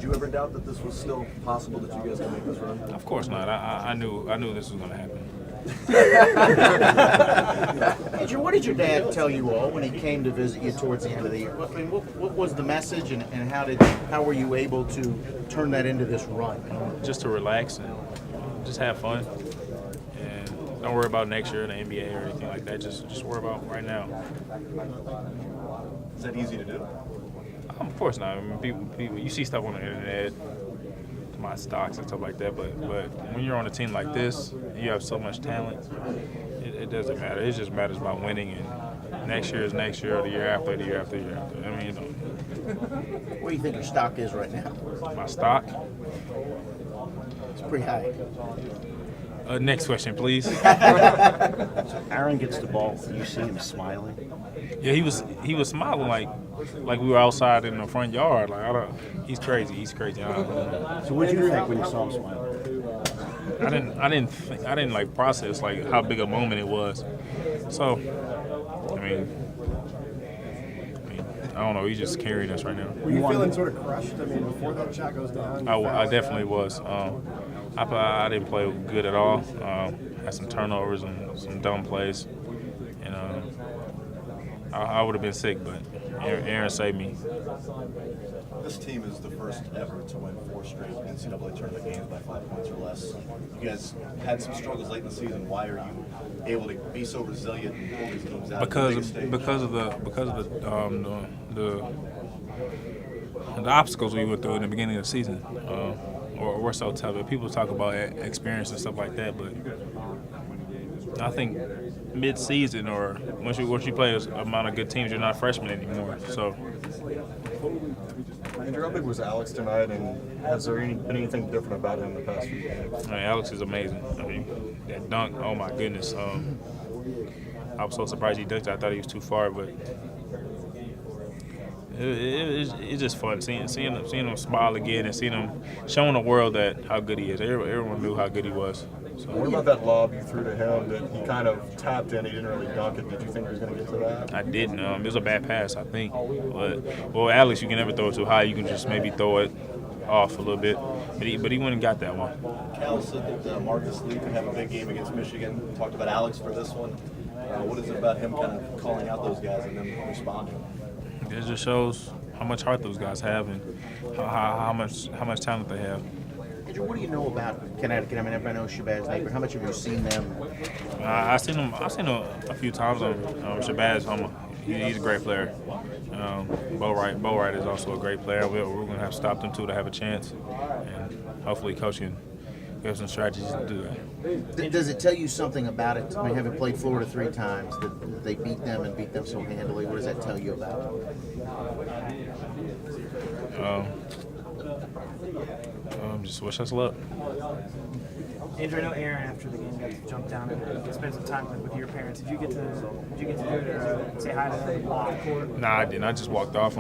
you ever doubt that this was still possible, that you guys could make this run? Of course not. I knew this was going to happen. Andrew, what did your dad tell you all when he came to visit you towards the end of the year? What was the message, and how were you able to turn that into this run? Just to relax and just have fun. And don't worry about next year in the NBA or anything like that. Just worry about right now. Is that easy to do? Of course not. I mean, people, you see stuff on the internet, my stocks and stuff like that, but when you're on a team like this, you have so much talent, it doesn't matter. It just matters about winning, and next year is next year, or the year after, the year after, the year after. I mean, What do you think your stock is right now? My stock? It's pretty high. Next question, please. Aaron gets the ball. You see him smiling. Yeah, he was smiling like we were outside in the front yard. He's crazy. He's crazy. So what did you think when you saw him smiling? I didn't like process like how big a moment it was. So, I mean, I don't know. He's just carrying us right now. Were you feeling sort of crushed? I mean, before that shot goes down. I definitely was. I didn't play good at all. Had some turnovers and some dumb plays, and I would have been sick, but Aaron saved me. This team is the first ever to win 4 straight NCAA tournament games by 5 points or less. You guys had some struggles late in the season. Why are you able to be so resilient and pull these teams out? Because of the obstacles we went through in the beginning of the season. Or we're so tough. People talk about experience and stuff like that, but I think mid-season or once you play an amount of good teams, you're not a freshman anymore. So. Andrew, how big was Alex tonight, and has there been anything different about him in the past few games? I mean, Alex is amazing. I mean, that dunk, oh my goodness. I was so surprised he dunked. I thought he was too far, but it's just fun seeing him smile again and seeing him showing the world that how good he is. Everyone knew how good he was. So. What about that lob you threw to him that he kind of tapped in? He didn't really dunk it. Did you think he was going to get to that? I didn't. It was a bad pass, I think. But Alex, you can never throw it too high. You can just maybe throw it off a little bit. But he went and got that one. Cal said that Marcus Lee could have a big game against Michigan. We talked about Alex for this one. What is it about him kind of calling out those guys and then responding? It just shows how much heart those guys have and how much talent they have. Andrew, what do you know about Connecticut? I mean, everybody knows Shabazz Napier. How much have you seen them? I've seen him a few times on Shabazz. He's a great player. Bo Wright is also a great player. We're going to have to stop them too to have a chance, and hopefully Coach can give some strategies to do that. Does it tell you something about it? I mean, having played Florida 3 times, that they beat them and beat them so handily, what does that tell you about it? Just wish us luck. Andrew, I know Aaron after the game got to jump down and spend some time with your parents. Did you get to do it or say hi to them off the court? Nah, I didn't. I just walked off.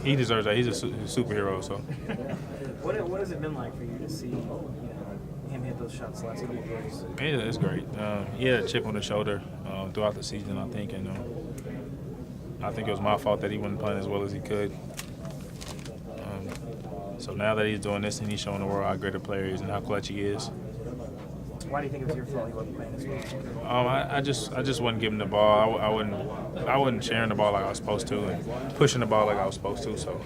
He deserves that. He's a superhero. So. What has it been like for you to see him hit those shots the last couple of games? It's great. He had a chip on his shoulder throughout the season, I think, and I think it was my fault that he wasn't playing as well as he could. So now that he's doing this and he's showing the world how great a player he is and how clutch he is. Why do you think it was your fault he wasn't playing as well? I just wasn't giving the ball. I wasn't sharing the ball like I was supposed to and pushing the ball like I was supposed to. So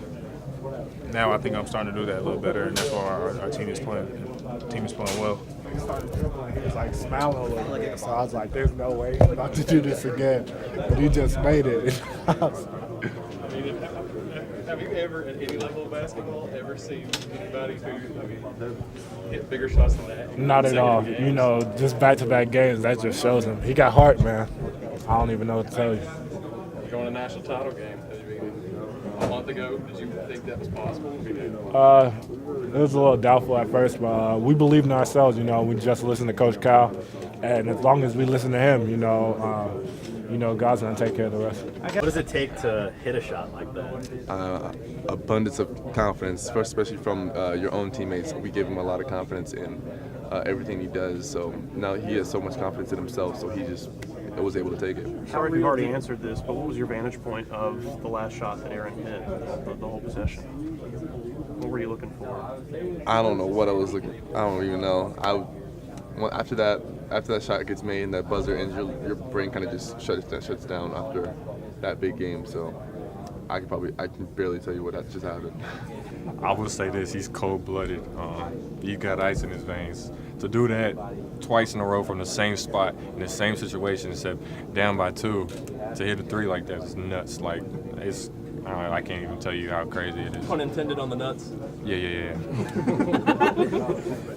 now I think I'm starting to do that a little better, and that's why our team is playing. The team is playing well. He started dribbling. He was like smiling a little bit. So I was like, "There's no way he's about to do this again." But he just made it. Have you ever, at any level of basketball, ever seen anybody hit bigger shots than that? Not at all. You know, just back-to-back games, that just shows him. He got heart, man. I don't even know what to tell you. You're going to a national title game. A month ago, did you think that was possible? It was a little doubtful at first, but we believed in ourselves. You know, we just listened to Coach Cal, and as long as we listen to him, God's gonna take care of the rest. What does it take to hit a shot like that? Abundance of confidence, especially from your own teammates. We give him a lot of confidence in everything he does. So now he has so much confidence in himself. So he just was able to take it. Sorry if you've already answered this, but what was your vantage point of the last shot that Aaron hit, the whole possession? What were you looking for? I don't know what I was looking. I don't even know. After that shot gets made and that buzzer ends, your brain kind of just shuts down after that big game. So I can barely tell you what just happened. I would say this: he's cold-blooded. He got ice in his veins. To do that twice in a row from the same spot in the same situation, except down by 2, to hit a 3 like that is nuts. Like I can't even tell you how crazy it is. Pun intended on the nuts. Yeah.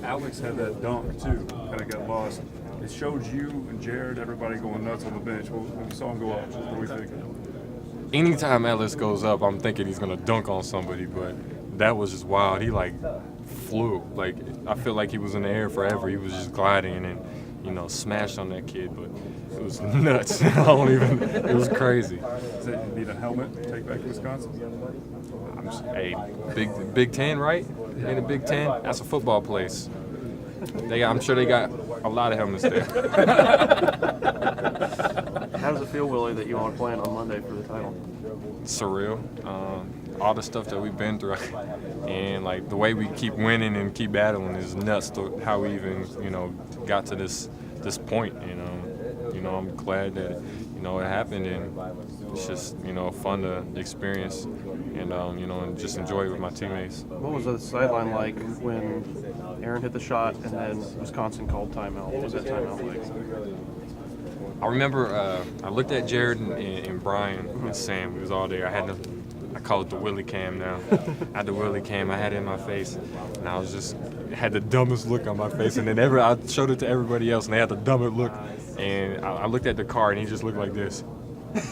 Alex had that dunk too, kind of got lost. It showed you and Jared, everybody going nuts on the bench. When we saw him go up, what were we thinking? Anytime Alex goes up, I'm thinking he's gonna dunk on somebody, but that was just wild. He flew. I feel like he was in the air forever. He was just gliding and smashed on that kid, but it was nuts. It was crazy. Does it need a helmet to take back to Wisconsin? Hey, Big Ten, right? In the Big Ten, that's a football place. I'm sure they got a lot of helmets there. How does it feel, Willie, that you all are playing on Monday for the title? Surreal. All the stuff that we've been through, and the way we keep winning and keep battling is nuts. How we even got to this point. I'm glad that it happened, and it's just fun to experience and just enjoy it with my teammates. What was the sideline like when Aaron hit the shot and then Wisconsin called timeout? What was that timeout like? I remember I looked at Jared and Brian and Sam. We was all there. I call it the Willie cam now. I had the Willie cam. I had it in my face, and I had the dumbest look on my face. And then I showed it to everybody else, and they had the dumbest look. And I looked at the car, and he just looked like this.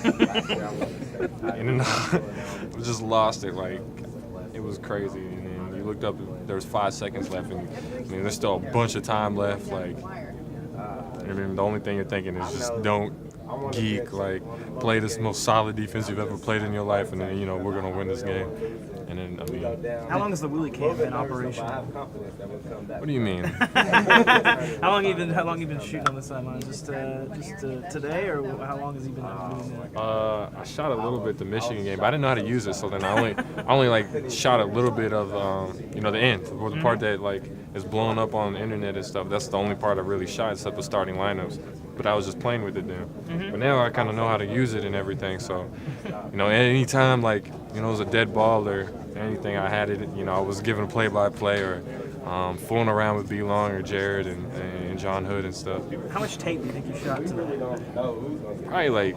And then I just lost it. It was crazy. And then you looked up, there was 5 seconds left, and there's still a bunch of time left. And then the only thing you're thinking is just don't geek, play this most solid defense you've ever played in your life, and then we're gonna win this game. And then how long has the Willie Cam been operational? What do you mean? How long you been shooting on the sideline? Just today, or how long has he been doing that? I shot a little bit the Michigan game, but I didn't know how to use it. So then I only shot a little bit of the end, or the part that is blowing up on the internet and stuff. That's the only part I really shot, except the starting lineups. But I was just playing with it then. But now I kind of know how to use it and everything. So, any time it was a dead ball or anything, I had it. I was giving a play-by-play or fooling around with B. Long or Jared and John Hood and stuff. How much tape do you think you shot today? Probably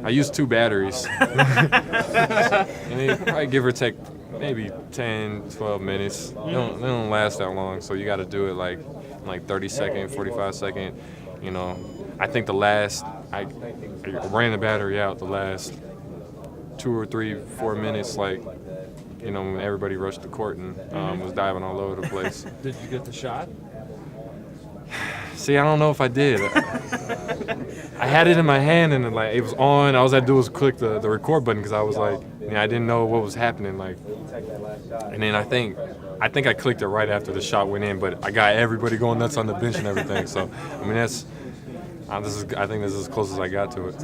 I used 2 batteries. And they probably give or take maybe 10, 12 minutes. They don't last that long, so you got to do it like 30 second, 45 second. I think I ran the battery out the last 2 or 3, 4 minutes, when everybody rushed the court and was diving all over the place. Did you get the shot? See, I don't know if I did. I had it in my hand and it was on. All I had to do was click the record button because I was I didn't know what was happening. And then I think I clicked it right after the shot went in, but I got everybody going nuts on the bench and everything. So I think this is as close as I got to it.